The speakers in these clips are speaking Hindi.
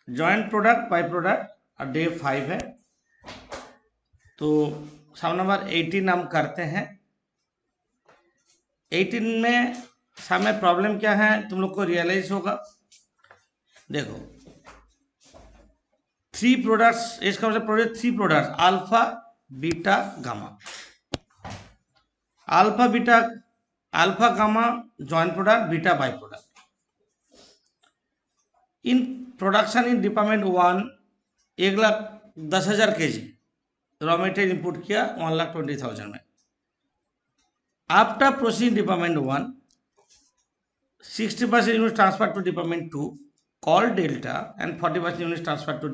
जॉइंट प्रोडक्ट बाई प्रोडक्ट और डे 5 है। तो सम नंबर 18 हम करते हैं। 18 में सामने प्रॉब्लम क्या है तुम लोग को रियलाइज होगा। देखो 3 प्रोडक्ट्स, इसका मतलब product 3 products alpha beta gamma. Alpha gamma joint product, beta by product. In production in department 1 1,10,000 kg raw material input किया 1,20,000 में। After proceeding department 1 60% unit transfer to department 2 call delta and 40% unit transfer to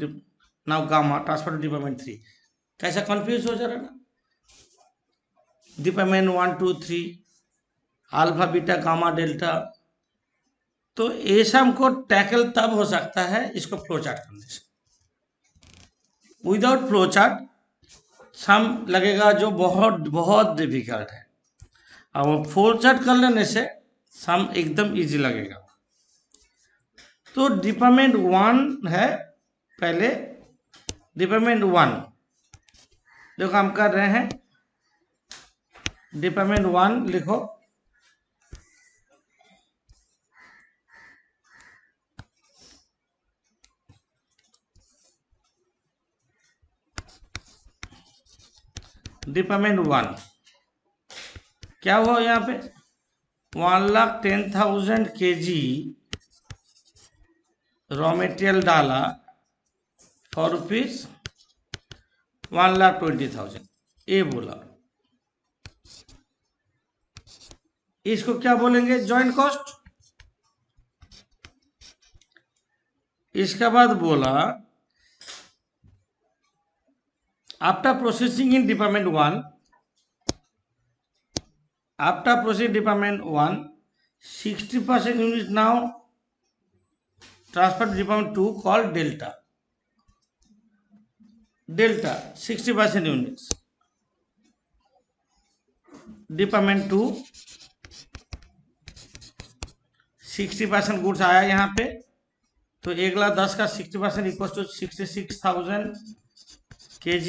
now gamma transfer to department 3। कैसा कंफ्यूज हो जा रहा है ना। Department 1 2 3 alpha beta gamma delta. तो ये सम को टैकल तब हो सकता है इसको फ्लो चार्ट करने से। विदाउट फ्लो चार्ट सम लगेगा जो बहुत बहुत डिफिकल्ट है, और वो फ्लो चार्ट कर लेने से सम एकदम इजी लगेगा। तो डिपार्टमेंट 1 है, पहले डिपार्टमेंट 1 देखो हम कर रहे हैं। डिपार्टमेंट 1 लिखो, डिपार्टमेंट 1 क्या हुआ यहाँ पे 1,10,000 kg रॉ मटेरियल डाला फॉर रुपीज 1,20,000 ये बोला। इसको क्या बोलेंगे जॉइंट कॉस्ट। इसके बाद बोला after processing in department 1 after proceeding department 1 60% units now transferred to department 2 called delta 60% units department 2 60% goods आया यहाँ पे। तो 1,10,000 का 60% इक्वल टू 66,000 kg।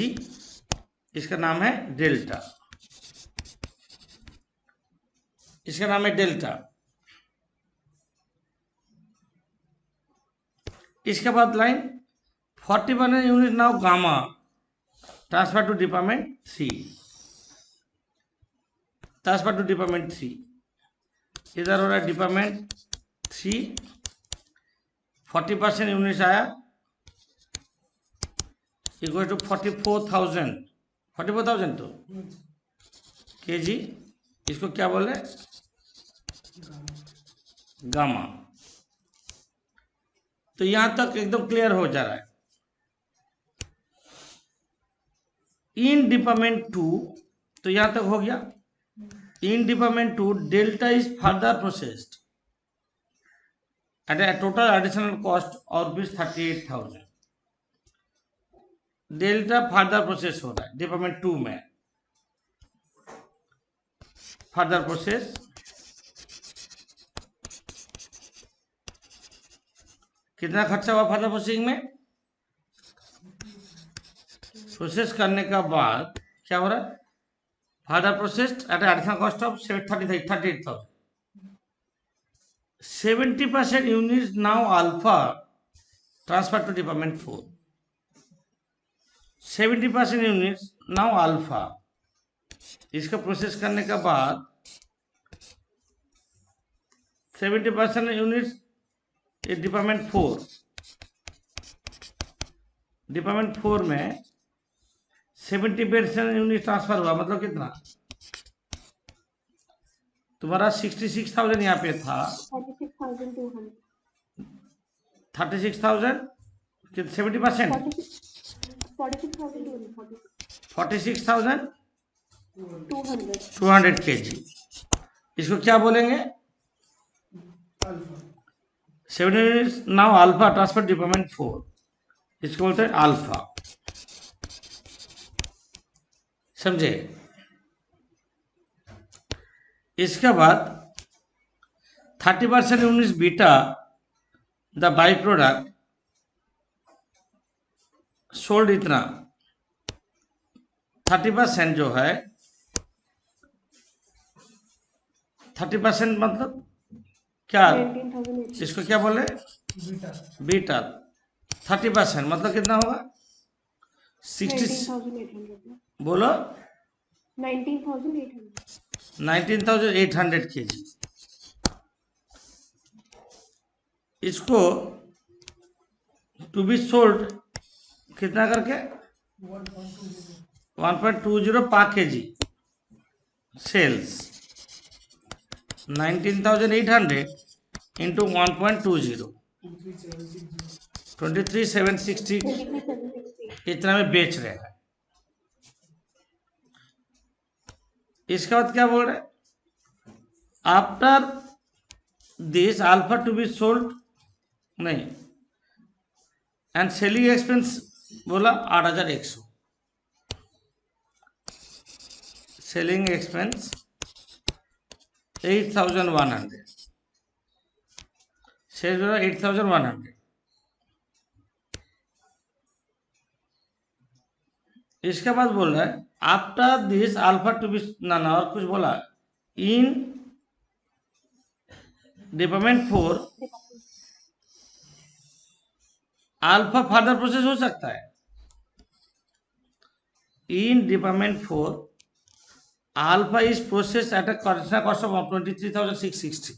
इसका नाम है डेल्टा, इसका नाम है डेल्टा। इसके बाद line 40% unit now gamma transfer to department 3 transfer to department 3। इधर हो रहा है डिपार्टमेंट 3 40% यूनिट आया इक्वल टू 44,000 तो kg। इसको क्या बोले गामा। तो यहां तक एकदम क्लियर हो जा रहा है। इन डिपार्टमेंट 2 तो यहां तक हो गया। In department 2 delta is further processed at a total additional cost और रुपीज 38,000। डेल्टा फर्दर प्रोसेस हो रहा है डिपार्टमेंट 2 में। फर्दर प्रोसेस कितना खर्चा हुआ फर्दर प्रोसेसिंग में। प्रोसेस करने का बाद क्या हो रहा है further processed at additional cost of 38,000। 70% unit now alpha transfer to department 4। 70% unit now alpha. इसका प्रोसेस करने के बाद 70% यूनिट डिपार्टमेंट 4 में 70% यूनिट ट्रांसफर हुआ, मतलब कितना तुम्हारा 66,000 यहाँ पे था 36,000 70% 46,200 kg। इसको क्या बोलेंगे 70 नाउ अल्फा ट्रांसफर डिपार्टमेंट 4। इसको बोलते हैं अल्फा। समझे। इसके बाद 30% unit beta the by product sold इतना 30% जो है 30% मतलब क्या, इसको क्या बोले, बीटा 30% मतलब कितना होगा 60, बोलो 19,800 kg। इसको टू बी सोल्ड कितना करके 1.20 पर kg सेल्स, 19,800 इंटू 1.20 23,760 इतना में बेच रहे हैं। इसके बाद क्या बोल रहे, after this alpha to be sold नहीं एंड सेलिंग एक्सपेंस बोला 8,100, सेलिंग एक्सपेंस 8,100, सेल्स बोला 8,100। इसके बाद बोल रहा है after this alpha to be ना और कुछ बोला, in department 4 alpha further process हो सकता है, in department 4 alpha is process at a construction cost of 23,660।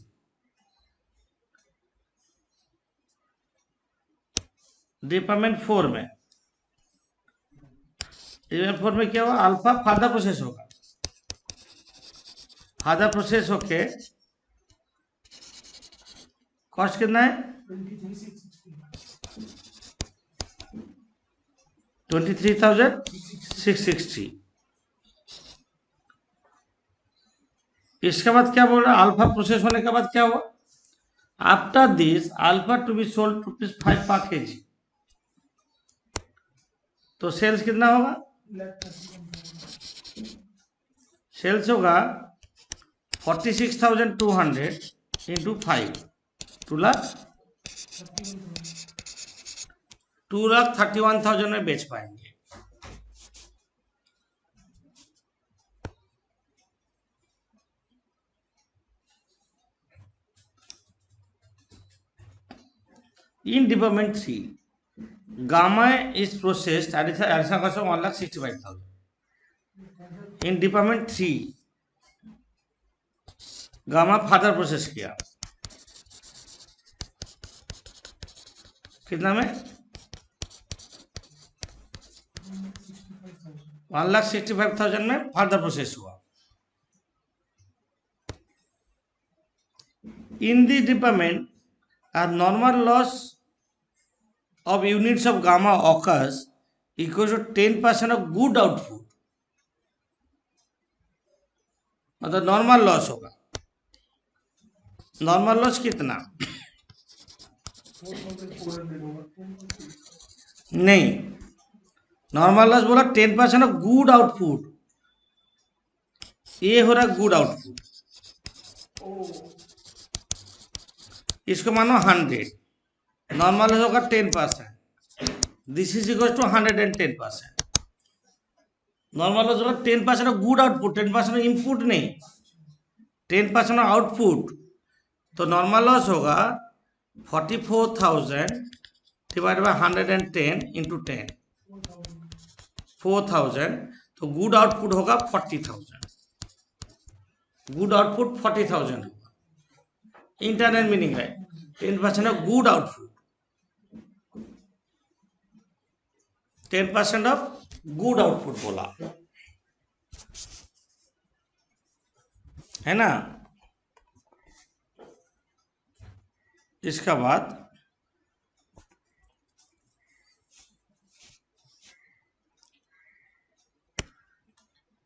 Department 4 में क्या हुआ, अल्फा फर्दर प्रोसेस होगा, फर्दर प्रोसेस होके कॉस्ट कितना है 23,660। इसके बाद क्या बोल रहा है, अल्फा प्रोसेस होने के बाद क्या हुआ, after this alpha to be sold ₹5 पर kg, तो सेल्स कितना होगा, सेल्स होगा 46,200 इंटू 5 2,31,000 में बेच पाएंगे। In department 3 gamma is processed additional cost of 1,65,000। In department 3 gamma father process किया कितना में 1,65,000 में फादर प्रोसेस हुआ। In this department a normal loss of units of gamma occurs equals to 10% of good output, मतलब नॉर्मल लॉस होगा। नॉर्मल लॉस कितना, नहीं नॉर्मल लॉस बोला 10% ऑफ गुड आउटपुट, ये हो रहा गुड आउटपुट, इसको मानो 100, नॉर्मल लॉस होगा 10%, this is equal to 110%। Normal loss होगा 10% of good output, 10% of input नहीं, 10% ऑफ आउटपुट, तो नॉर्मल लॉस होगा 44,000 डिवाइड बाय 110 इंटू 10 4,000, तो गुड आउटपुट होगा 40,000, गुड आउटपुट 40,000 होगा। इंटरनल मीनिंग है 10% of good output, 10% of good output बोला है ना। इसका बाद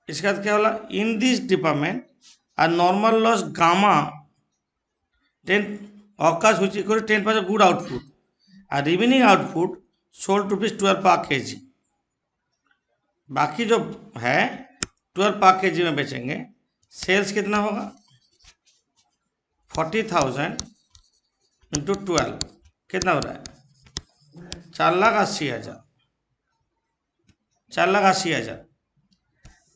क्या बोला, in this department a normal loss gamma 10 occurs which equal to 10% good output, a remaining output sold to ₹12 per kg, बाकी जो है 12 पर kg में बेचेंगे। सेल्स कितना होगा 40,000 इंटू 12 कितना हो रहा है 4,80,000, 4,80,000।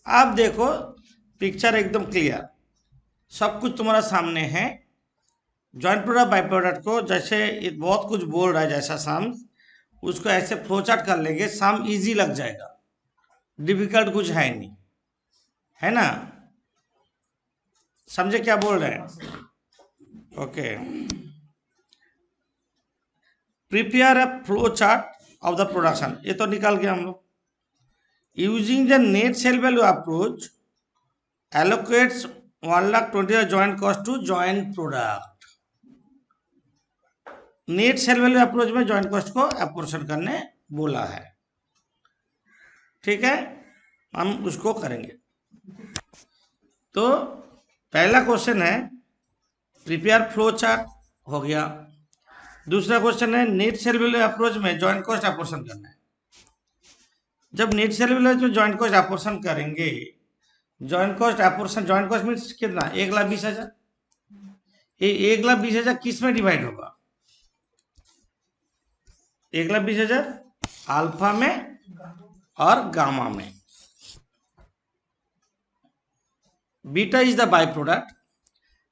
अब देखो पिक्चर एकदम क्लियर, सब कुछ तुम्हारा सामने है। जॉइंट प्रोडक्ट बाई प्रोडक्ट को जैसे ये बहुत कुछ बोल रहा है जैसा सम, उसको ऐसे फ्लो चार्ट कर लेंगे, सम इजी लग जाएगा, डिफिकल्ट कुछ है नहीं, है ना? समझे क्या बोल रहे हैं? Okay. Prepare a flow chart of the production, ये तो निकाल गया हम लोग। Using the net sale value approach allocates 1,20,000 joint cost to joint product. Net sale value approach में जॉइंट कॉस्ट को अपोर्शन करने बोला है, ठीक है? हम उसको करेंगे। तो पहला क्वेश्चन है प्रिपेयर फ्लो चार्ट, हो गया। दूसरा क्वेश्चन है नेट सेल वैल्यू अप्रोच में जॉइंट कॉस्ट अपोर्शन करना है। जब नेट सेल वैल्यू में जॉइंट कॉस्ट अपोर्शन करेंगे, joint cost apportion, joint cost means कितना? 1,20,000। ये 1,20,000 किस में डिवाइड होगा? 1,20,000 अल्फा में और गामा में। Beta is the by product,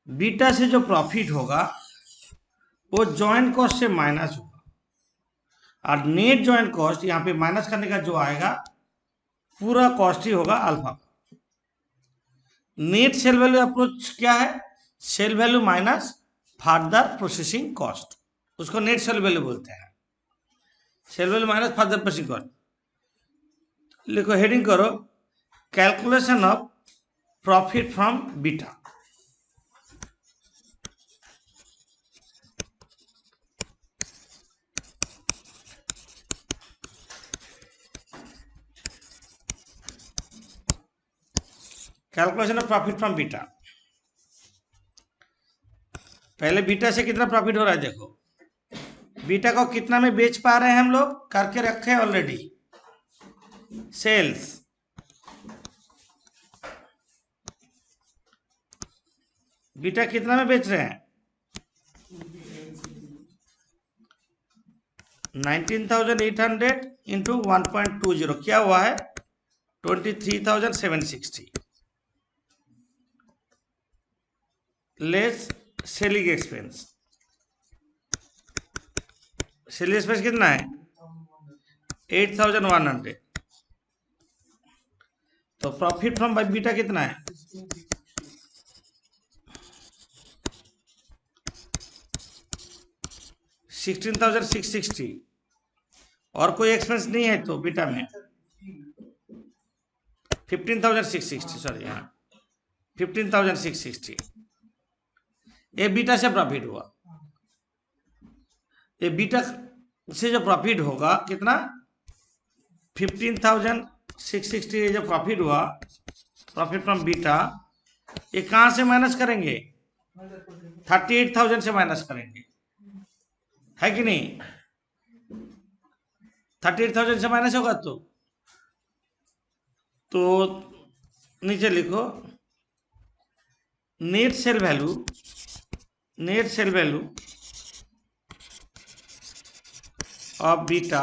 beta से जो प्रॉफिट होगा वो जॉइंट कॉस्ट से माइनस होगा, और नेट जॉइंट कॉस्ट यहाँ पे माइनस करने का जो आएगा पूरा कॉस्ट ही होगा अल्फा का। नेट सेल वैल्यू अप्रोच क्या है? Sale value minus further processing cost, उसको नेट सेल वैल्यू बोलते हैं। Sale value minus further processing cost. लिखो, हेडिंग करो calculation of profit from beta. Calculation of profit from beta. पहले बीटा से कितना प्रॉफिट हो रहा है देखो। बीटा को कितना में बेच पा रहे हैं हम लोग? करके रखे ऑलरेडी, सेल्स। बीटा कितना में बेच रहे हैं? 19,800 इंटू 1.20 क्या हुआ है? 23,760 less selling expense. Selling expense कितना है? 8,100। तो प्रॉफिट फ्रॉम बाई बीटा कितना है? 16,660। और कोई एक्सपेंस नहीं है तो बीटा में 15,660, सॉरी, हाँ 15,660। ये बीटा से प्रॉफिट हुआ। ये बीटा से जो प्रॉफिट होगा कितना? 15,660 जो प्रॉफिट हुआ, प्रॉफिट फ्रॉम बीटा, ये कहाँ से माइनस करेंगे? 38,000 से माइनस करेंगे, है कि नहीं? 38,000 से माइनस होगा तो नीचे लिखो net sale value, net sale value of beta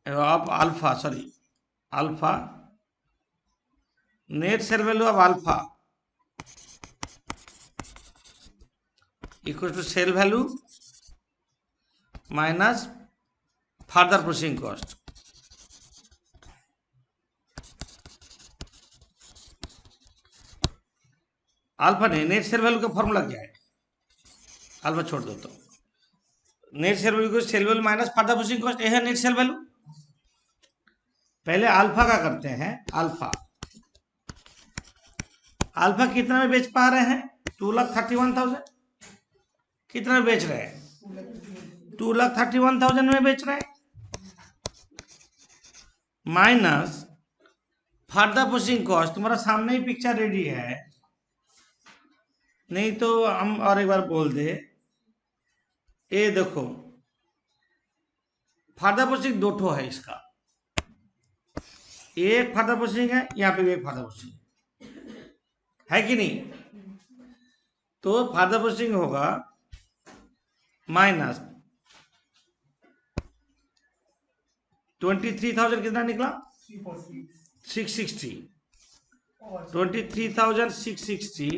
of alpha, sorry alpha, net sale value of alpha equal to sale value minus further processing cost. Alpha नहीं, नेट सेल वैल्यू का फॉर्मूला क्या है? अल्फा छोड़ दो, तो नेट सेल वैल्यू को sale value minus further processing cost, यह है नेट सेल वैल्यू। पहले अल्फा का करते हैं। अल्फा, अल्फा कितना में बेच पा रहे हैं? 2,31,000। कितना में बेच रहे हैं? 2,31,000 में बेच रहे हैं, माइनस फर्दर प्रोसेसिंग कॉस्ट। तुम्हारा सामने ही पिक्चर रेडी है, नहीं तो हम और एक बार बोल दे। ये देखो फर्दर प्रोसेसिंग दो ठो है इसका, एक फर्दर प्रोसेसिंग है, यहाँ पे भी एक फर्दर प्रोसेसिंग है कि नहीं? तो फर्दर प्रोसेसिंग होगा माइनस 23,000, कितना निकला? 660 23,660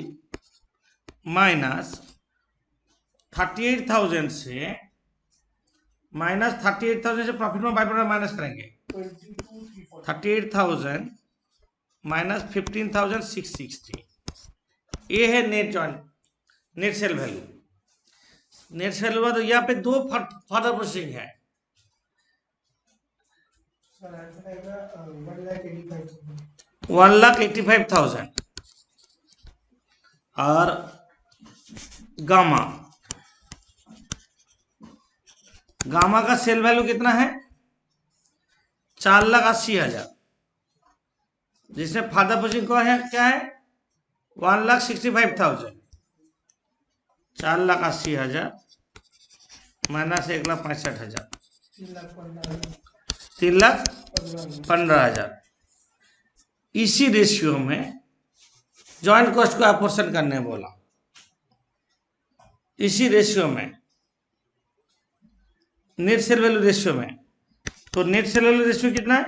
माइनस 38,000 से प्रॉफिट में बाई प्रोडक्ट माइनस करेंगे 38,000 माइनस 15,660 ये है net sale value. Net sale value तो यहाँ पे दो फर्दर प्रोसेसिंग है। 1,85,000 और गामा का सेल वैल्यू कितना है 4,80,000 जिसमें फादर प्रोसेसिंग का है क्या है 1,65,000 4,80,000 माइनस 1,65,000 3,15,000। इसी रेशियो में जॉइंट कॉस्ट को अपोर्शन करने बोला। इसी रेशियो में नेट सेल वैल्यू रेशियो में तो नेट सेल वैल्यू रेशियो कितना है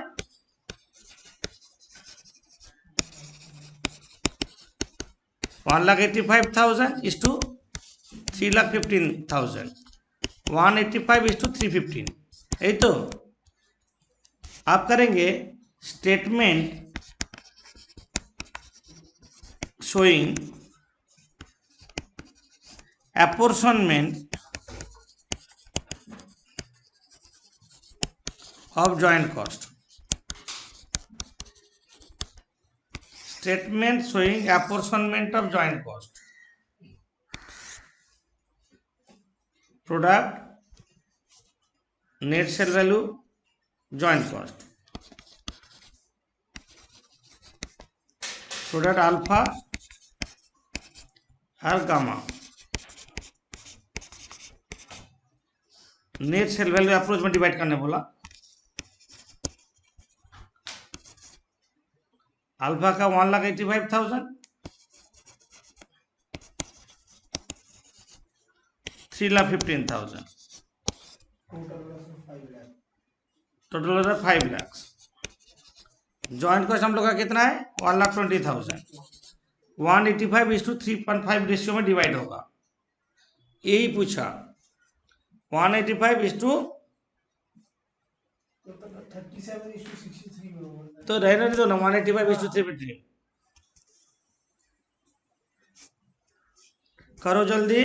1,85,000 इज टू 3,15,000 185 इज टू 315 यही तो आप करेंगे statement showing apportionment of joint cost statement showing apportionment of joint cost product net sale value joint cost product alpha और gamma net sale value approach में डिवाइड करने बोला। अल्फा का 1,85,000 3,15,000 टोटल हो रहा है 5 लाख। जॉइंट कॉस्ट हम लोग का कितना है 1,20,000 185 इज टू 3.5 रेशियो में डिवाइड होगा। यही पूछा 185 इज टू 37 तो रहने दो ना 185 इज टू 350 करो जल्दी।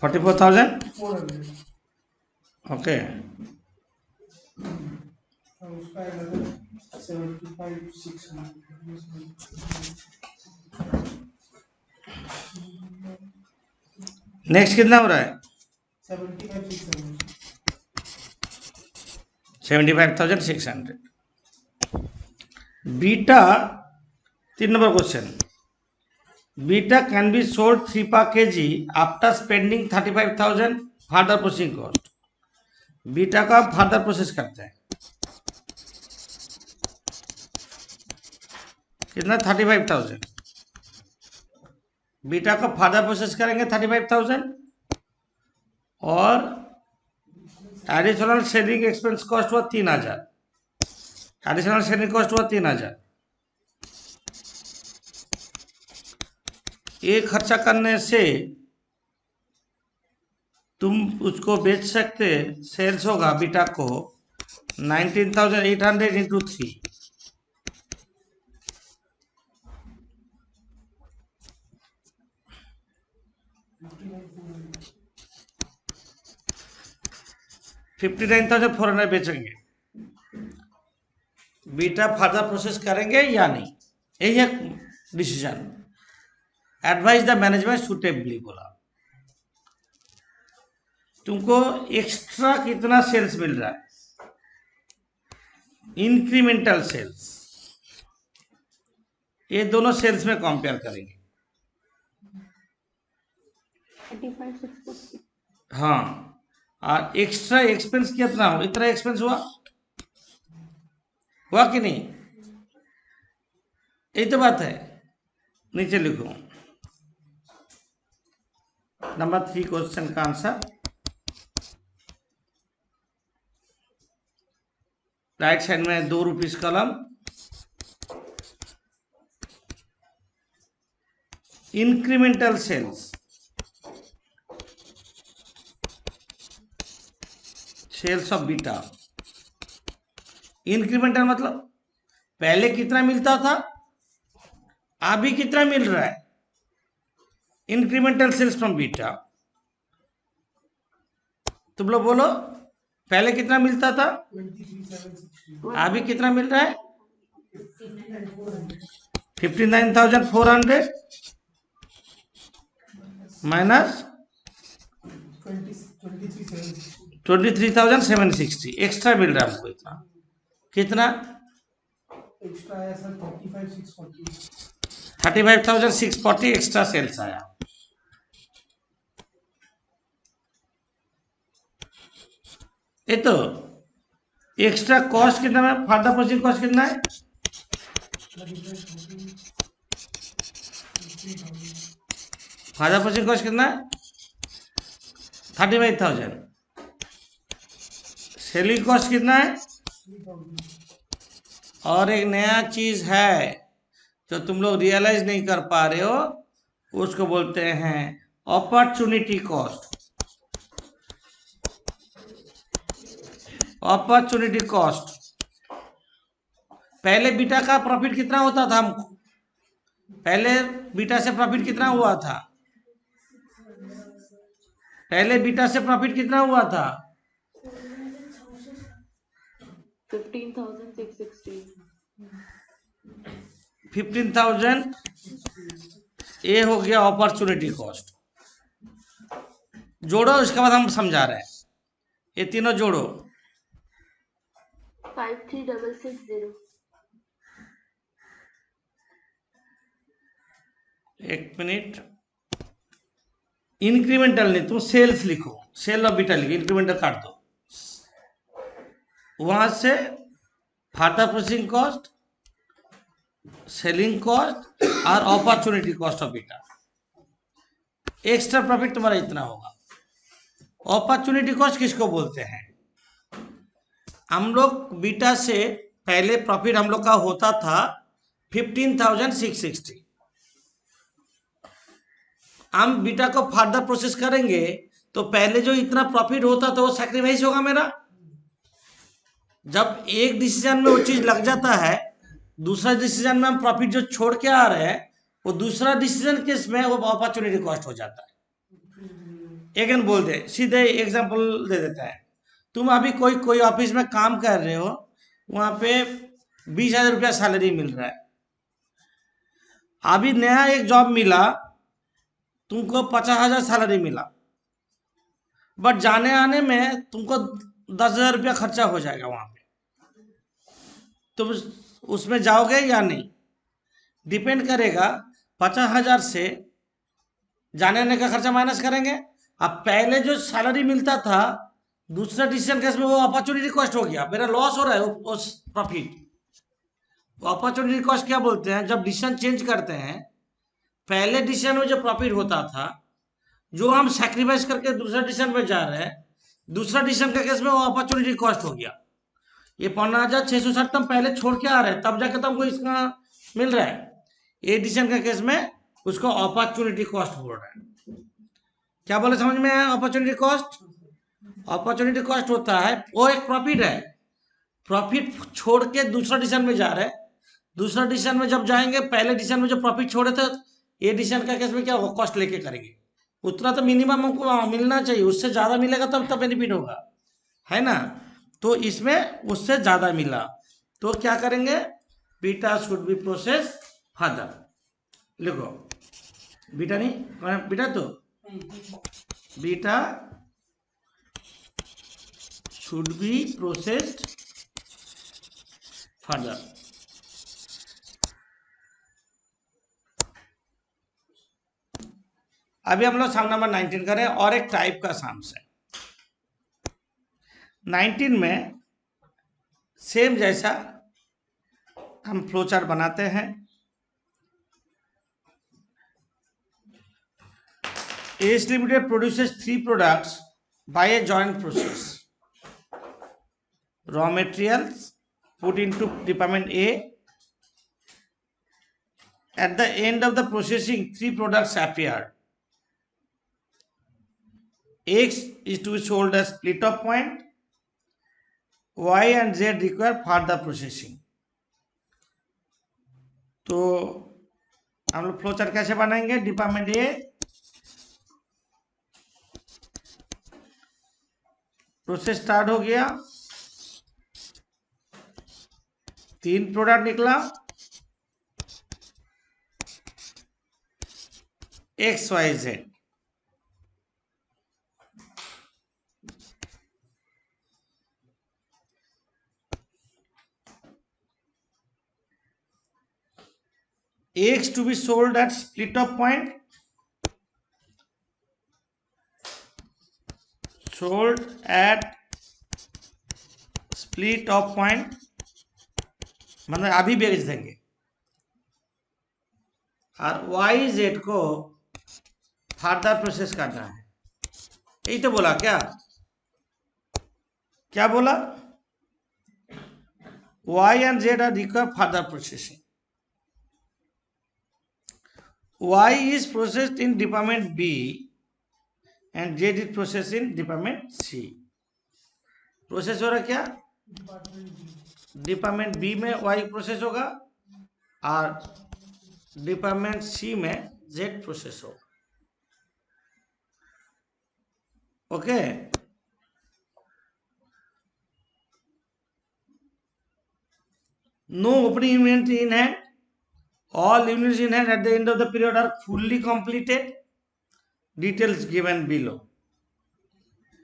$44,400 ओके नेक्स्ट कितना हो रहा है 75,600 beta 3 number question beta can be sold 3 per kg after spending 35,000 further processing cost. Beta का फर्दर प्रोसेस करते हैं कितना 35,000 बीटा का फर्दर प्रोसेस करेंगे 35,000 और एडिशनल सेलिंग एक्सपेंस कॉस्ट हुआ 3,000 एडिशनल सेलिंग कॉस्ट हुआ 3,000। ये खर्चा करने से तुम उसको बेच सकते सेल्स होगा बीटा को 19,800 इंटू 3 59,400 बेचेंगे। बीटा फर्दर प्रोसेस करेंगे या नहीं यही है decision. Advise the management suitably बोला तुमको एक्स्ट्रा कितना सेल्स मिल रहा है इंक्रीमेंटल सेल्स ये दोनों सेल्स में कंपेयर करेंगे। हाँ और एक्स्ट्रा एक्सपेंस कितना हो इतना एक्सपेंस हुआ कि नहीं यही तो बात है। नीचे लिखो नंबर 3 क्वेश्चन का आंसर। राइट साइड में 2 rupees column, incremental sales, sales of beta. Incremental मतलब पहले कितना मिलता था, अभी कितना मिल रहा है। इंक्रीमेंटल सेल्स फ्रॉम बीटा, तुम लोग बोलो पहले कितना मिलता था, अभी कितना मिल रहा है। 59,400 माइनस 23,760 एक्स्ट्रा मिल रहा है हमको। इतना कितना एक्स्ट्रा आया सर 35,640। 35,640 एक्स्ट्रा सेल्स आया। ये तो एक्स्ट्रा कॉस्ट कितना है, फार्दर प्रोसेसिंग कॉस्ट कितना है, फार्दर प्रोसेसिंग कॉस्ट कितना है 35,000। सेलिंग कॉस्ट कितना है। और एक नया चीज है जो तुम लोग रियलाइज नहीं कर पा रहे हो, उसको बोलते हैं अपॉर्चुनिटी कॉस्ट। अपॉर्चुनिटी कॉस्ट, पहले बीटा का प्रॉफिट कितना होता था हमको, पहले बीटा से प्रॉफिट कितना हुआ था, पहले बीटा से प्रॉफिट कितना हुआ था 15,660। 15,000। ये हो गया अपॉर्चुनिटी कॉस्ट। जोड़ो, इसके बाद हम समझा रहे हैं, ये तीनों जोड़ो। 53,660। एक मिनट, इंक्रीमेंटल नहीं, तुम सेल्स लिखो, सेल ऑफ बीटा लिखो, इंक्रीमेंटल काट दो। वहां से further processing cost, selling cost और opportunity cost of beta. Extra profit तुम्हारा इतना होगा। अपॉर्चुनिटी कॉस्ट किसको बोलते हैं, हम लोग बीटा से पहले प्रॉफिट हम लोग का होता था 15,660। हम बीटा को फर्दर प्रोसेस करेंगे तो पहले जो इतना प्रॉफिट होता था वो सैक्रिफाइस होगा मेरा। जब एक डिसीजन में वो चीज लग जाता है, दूसरा डिसीजन में हम प्रॉफिट जो छोड़ के आ रहे हैं, वो दूसरा डिसीजन केस में वो अपॉर्चुनिटी कॉस्ट हो जाता है। एक बोल दे, सीधे एग्जांपल दे देता है। तुम अभी कोई कोई ऑफिस में काम कर रहे हो, वहां पे 20,000 रुपया सैलरी मिल रहा है। अभी नया एक जॉब मिला, तुमको 50,000 सैलरी मिला, बट जाने आने में तुमको 10,000 रुपया खर्चा हो जाएगा वहां पे। तुम उसमें जाओगे या नहीं, डिपेंड करेगा। 50,000 से जाने आने का खर्चा माइनस करेंगे। अब पहले जो सैलरी मिलता था, दूसरा डिसीजन केस में वो अपॉर्चुनिटी कॉस्ट हो गया, मेरा लॉस हो रहा है उस प्रॉफिट। अपॉर्चुनिटी कॉस्ट क्या बोलते हैं, जब डिसीजन चेंज करते हैं, पहले डिसीजन में जो प्रॉफिट होता था, जो हम सैक्रिफाइस करके दूसरा डिसीजन में जा रहे हैं, दूसरा डिसीजन का केस में वो अपॉर्चुनिटी कॉस्ट हो गया। ये 15,660 तुम पहले छोड़ के आ रहे हैं, तब जाकर तुमको इसका मिल रहा है। ये डिसीजन का केस में उसको अपॉर्चुनिटी कॉस्ट बोल रहा है। क्या बोले समझ में आया अपॉर्चुनिटी कॉस्ट। अपॉर्चुनिटी कॉस्ट होता है वो एक प्रॉफिट है, प्रॉफिट छोड़ के दूसरा डिसीजन में जा रहे हैं, दूसरा डिसीजन में जब जाएंगे, पहले डिसीजन में जो प्रॉफिट छोड़े थे, ये डिसीजन का केस में क्या होगा, कॉस्ट लेके करेंगे। उतना तो मिनिमम हमको मिलना चाहिए, उससे ज्यादा मिलेगा तब तो बेनिफिट होगा, है ना। तो इसमें उससे ज्यादा मिला तो क्या करेंगे, beta should be process further. लिखो बीटा नहीं, बीटा तो beta should be processed further. अभी हम लोग सम नंबर 19 करें, और एक टाइप का सम्स है। 19 में सेम जैसा हम फ्लो चार्ट बनाते हैं, AS Limited produces 3 products by a joint process. Raw materials put into department A. At the end of the processing, 3 products appear. X is to be sold as split off point. Y and Z require further processing. तो हम लोग फ्लो चार्ट कैसे बनाएंगे? डिपार्टमेंट ए प्रोसेस स्टार्ट हो गया, 3 प्रोडक्ट निकला, XYZ. X to be sold at split off point. Sold at split off point मतलब अभी बेच देंगे, और YZ को फर्दर प्रोसेस करना है. यही तो बोला क्या? क्या बोला? Y and Z are required further processing. Y is processed in department B and Z is processed in department C. Process हो रहा क्या? डिपार्टमेंट बी में Y प्रोसेस होगा और डिपार्टमेंट C में Z प्रोसेस होगा. Okay. No opening inventory in hand. All units in hand at the end of the period are fully completed. Details given below.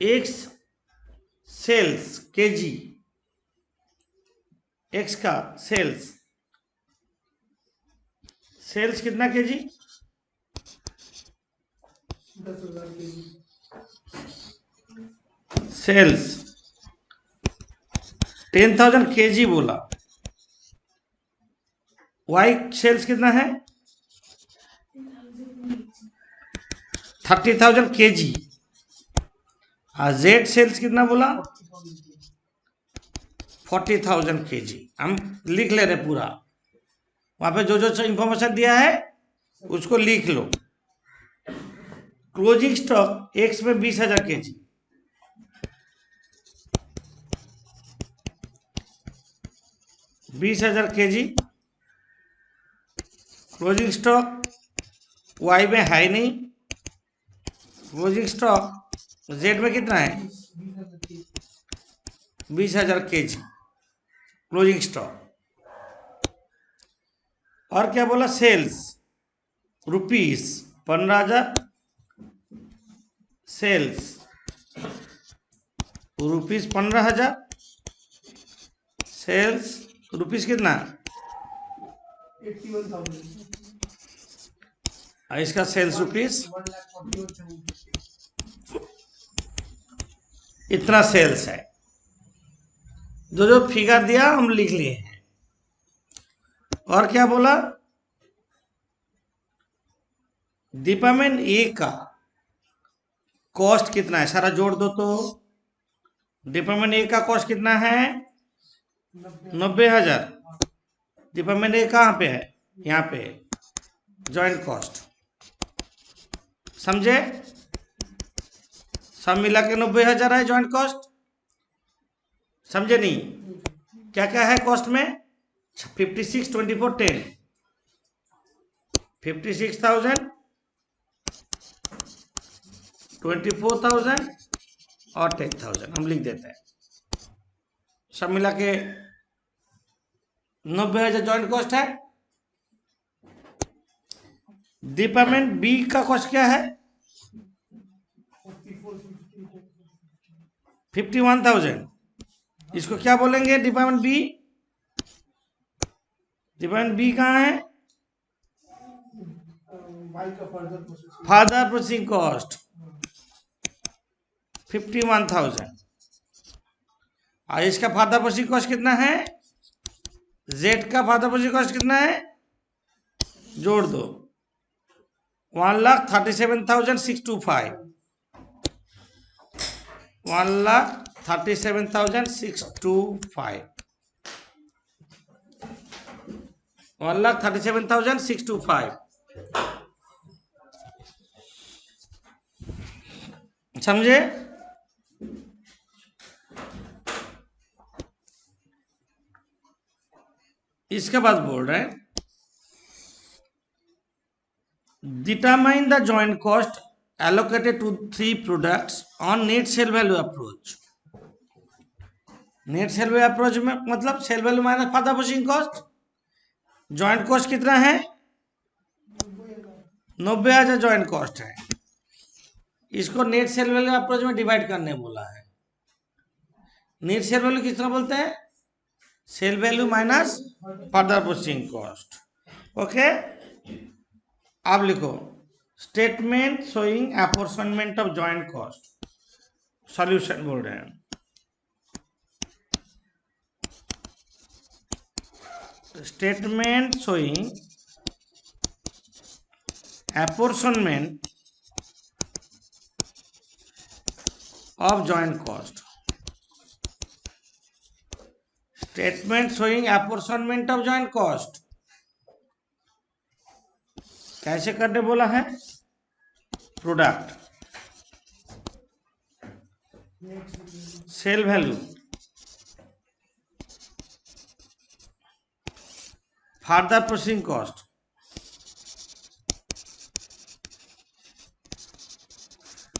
X sales kg. X का सेल्स कितना kg? 10,000 kg. सेल्स 10,000 kg बोला. Y सेल्स कितना है? 30,000 kg. और Z सेल्स कितना बोला? 40,000 kg. हम लिख ले रहे पूरा, वहां पे जो जो इंफॉर्मेशन दिया है उसको लिख लो. क्लोजिंग स्टॉक एक्स में 20,000 kg. क्लोजिंग स्टॉक वाई में है नहीं. क्लोजिंग स्टॉक जेड में कितना है? 20,000 kg क्लोजिंग स्टॉक. और क्या बोला? Sales rupees 15,000. Sales rupees 15,000. Sales rupees कितना? 81,000. और इसका सेल्स रुपीस 1,41,000. इतना सेल्स है. जो जो फिगर दिया हम लिख लिए हैं. और क्या बोला? डिपार्टमेंट ए का कॉस्ट कितना है? सारा जोड़ दो तो. डिपार्टमेंट ए का कॉस्ट कितना है? 90,000. डिपार्टमेंट ए कहाँ पे है? यहाँ पे जॉइंट कॉस्ट. समझे? सब मिला के 90,000 है जॉइंट कॉस्ट. समझे नहीं? क्या क्या है कॉस्ट में? 56, 24, 10. 56,000, 24,000 और 10,000 हम लिख देते हैं. सब मिला के 90,000 जॉइंट कॉस्ट है. डिपार्टमेंट बी का कॉस्ट क्या है? 51,000. इसको क्या बोलेंगे? Department B. डिपार्टमेंट बी कहाँ है? Y का further process. Further processing cost 51,000. और इसका फर्दर प्रोसेसिंग कॉस्ट कितना है? जेड का फर्दर प्रोसेसिंग कॉस्ट कितना है? जोड़ दो. 1,37,625, 1,37,625, 1,37,625। समझे? इसके बाद बोल रहे हैं determine the joint cost allocated to 3 products on net sale value approach। Net sale value approach में मतलब sale value minus further pushing cost. Joint cost कितना है? 90,000 जॉइंट कॉस्ट है। इसको नेट सेल वैल्यू अप्रोच में डिवाइड करने बोला है। नेट सेल वैल्यू किस तरह बोलते हैं? Sale value minus further pushing cost. Okay, अब लिखो statement showing apportionment of joint cost. सॉल्यूशन बोल रहे हैं statement showing apportionment of joint cost। Statement showing apportionment of joint cost कैसे करने बोला है? Product sale value further processing cost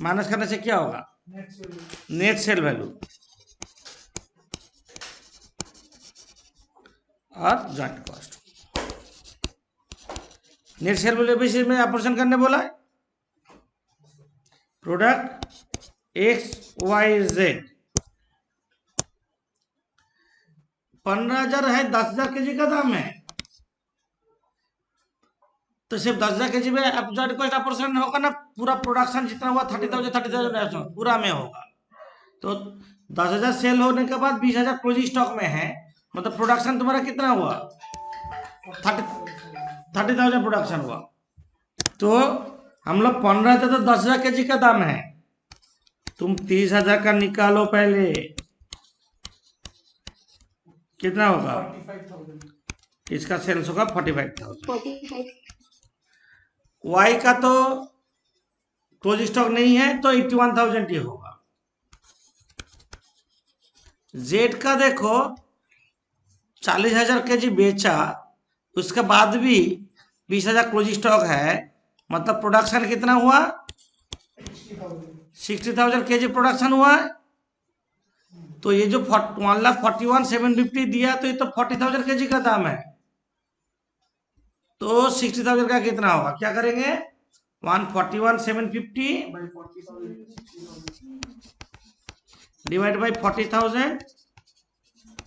minus करने से क्या होगा? नेट सेल वैल्यू और joint cost. Net sale value basis में ऑपरेशन करने बोला है। प्रोडक्ट XYZ 15,000 है, 10,000 kg का दाम है, तो सिर्फ 10,000 kg में जॉइंट कॉस्ट ऑपरेशन होगा ना? पूरा प्रोडक्शन जितना हुआ 30,000 पूरा में होगा। तो 10,000 सेल होने के बाद 20,000 क्लोजिंग स्टॉक में है, मतलब प्रोडक्शन तुम्हारा कितना हुआ? 30,000 प्रोडक्शन हुआ। तो हम लोग 15,000 तो 10,000 kg का दाम है, तुम 30,000 का निकालो पहले, कितना होगा? 45,000। इसका सेल्स होगा 45,000। 45 वाई का तो क्लोजिंग स्टॉक नहीं है तो 81,000 ही होगा। जेड का देखो 40,000 kg बेचा, उसके बाद भी 20,000 क्लोजिंग स्टॉक है, मतलब प्रोडक्शन कितना हुआ? 60,000 kg प्रोडक्शन हुआ है। तो ये जो 1,41,750 दिया, तो ये तो 40,000 kg का दाम है, तो 60,000 का कितना होगा? क्या करेंगे? 141,750 डिवाइड बाई 40,000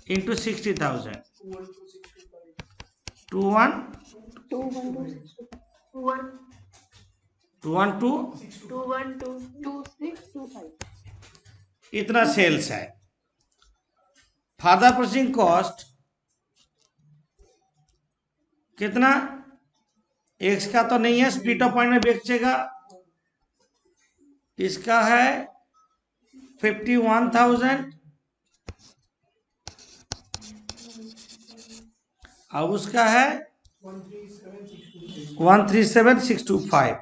इंटू 60,000 21,212,2625 इतना सेल्स है। फर्दर प्रोसेसिंग कॉस्ट कितना? एक्स का तो नहीं है, स्प्लिट ऑफ पॉइंट में बेचेगा, इसका है 51,000 और उसका है 137,625।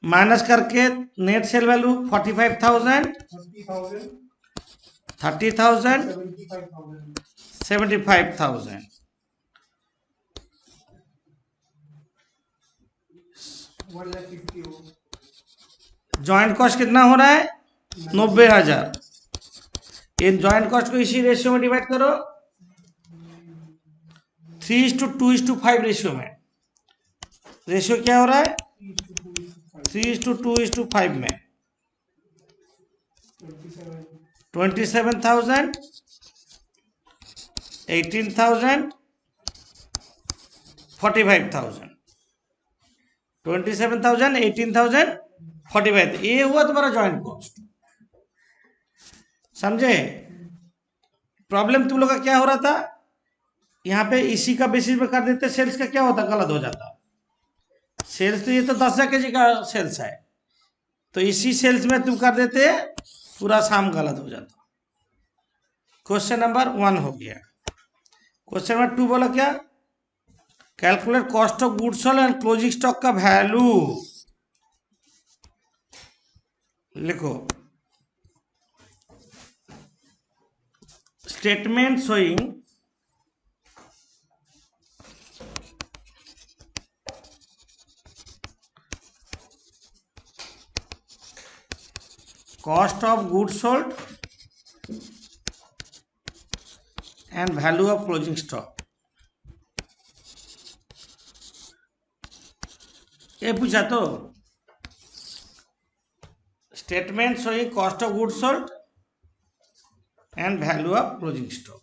माइनस करके net sale value 45,000, 30,000, 75,000। Joint cost कितना हो रहा है? 90,000। इन जॉइंट कॉस्ट को इसी रेशियो में डिवाइड करो, 3:2:5 रेशियो में। रेशियो क्या हो रहा है? 3:2:5 में। 27,000, 18,000, 45,000। 27,000, 18,000, 45,000, ये हुआ तुम्हारा जॉइंट कॉस्ट। समझे? प्रॉब्लम तुम लोग का क्या हो रहा था? यहाँ पे इसी का बेसिस पे कर देते, सेल्स का क्या होता, गलत हो जाता। सेल्स तो ये तो 10,000 kg का सेल्स है, तो इसी सेल्स में तुम कर देते पूरा साम गलत हो जाता। क्वेश्चन नंबर 1 हो गया। क्वेश्चन नंबर 2 बोला क्या, calculate cost of goods sold and closing stock का वैल्यू। लिखो, statement showing cost of goods sold and value of closing stock। ये पूछा तो, statement showing cost of goods sold and value of closing stock.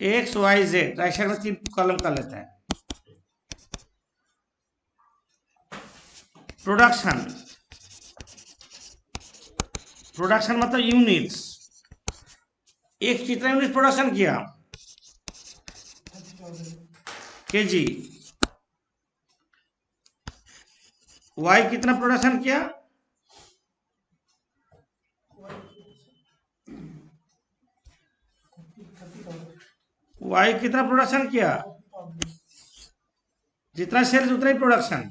X Y Z right side में 3 कॉलम कर लेते हैं। प्रोडक्शन, प्रोडक्शन मतलब यूनिट्स, एक कितना यूनिट प्रोडक्शन किया, केजी। वाई कितना प्रोडक्शन किया, वाई कितना प्रोडक्शन किया, जितना सेल्स उतना ही प्रोडक्शन,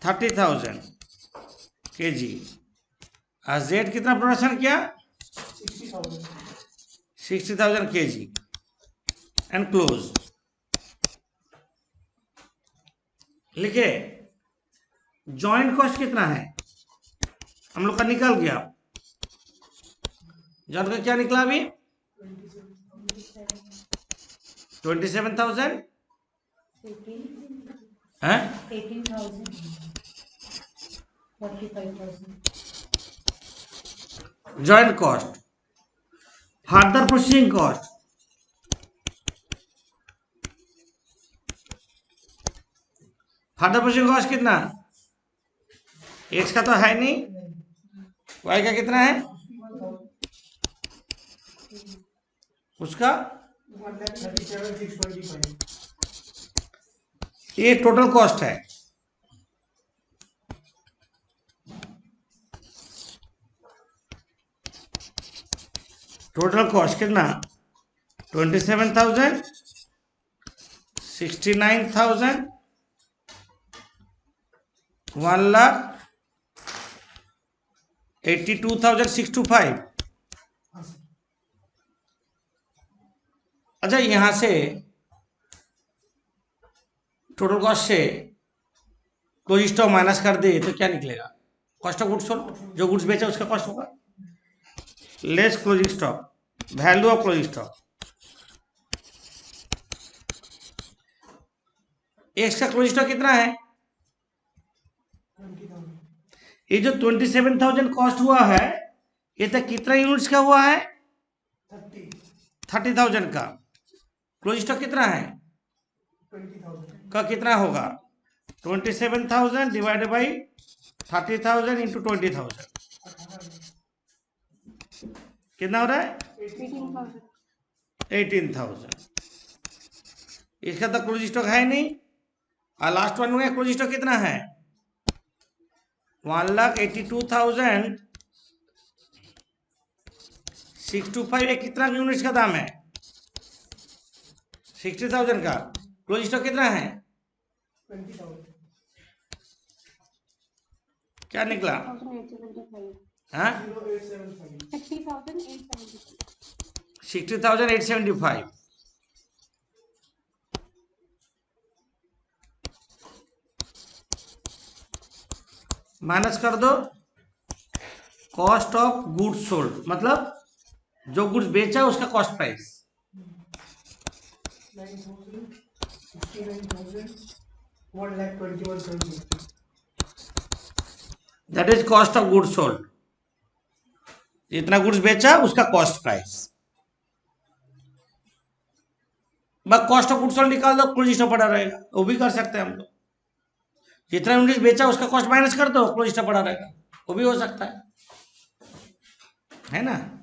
30,000 kg। और जेड कितना प्रोडक्शन किया, 60,000 kg एंड क्लोज। लिखे, जॉइंट कॉस्ट कितना है, हम लोग का निकल गया। जॉइंट का क्या निकला अभी, 27,000 है, 18,000, 45,000। Joint cost. Further processing cost, further processing cost कितना, एक्स का तो है नहीं, वाई का कितना है, उसका 1,37,625। ये टोटल कॉस्ट है। टोटल कॉस्ट कितना, 27,000, 69,000, 1,82,625। अच्छा, यहां से टोटल कॉस्ट से क्लोजिंग स्टॉक माइनस कर दे तो क्या निकलेगा, कॉस्ट ऑफ गुड्स सोल्ड, जो गुड्स बेचा उसका कॉस्ट होगा, less closing stock, value of closing stock. X का क्लोजिंग स्टॉक कितना है, 20,000। ये जो 27,000 कॉस्ट हुआ है, ये तक कितना यूनिट्स का हुआ है, 30,000 का। क्लोजिंग स्टॉक कितना है, 20,000 का कितना होगा, 27,000 डिवाइडेड बाई 30,000 इंटू 20,000 कितना हो रहा है, 18,000। 18,000। इसका तो क्लोजिंग स्टॉक है नहीं, और लास्ट वन में क्लोजिंग स्टॉक कितना है, 1,82,625। ये कितना यूनिट्स का दाम है, 60,000 का। क्लोजिंग स्टॉक कितना है, 20,000। क्या निकला, 60,875। हाँ, 0,875। 60,875। माइनस कर दो कॉस्ट ऑफ गुड्स सोल्ड, मतलब जो गुड्स बेचा उसका cost price, 9,000, 69,000, 1,21,750। That is cost of goods sold. जितना गुड्स बेचा उसका कॉस्ट प्राइस। बस कॉस्ट ऑफ गुड्स सोल्ड निकाल दो, क्लोजिंग स्टॉक पड़ा रहेगा, वो भी कर सकते हैं हम लोग। जितना यूनिट बेचा उसका कॉस्ट माइनस कर दो, क्लोजिंग स्टॉक पड़ा रहेगा, वो भी हो सकता है ना।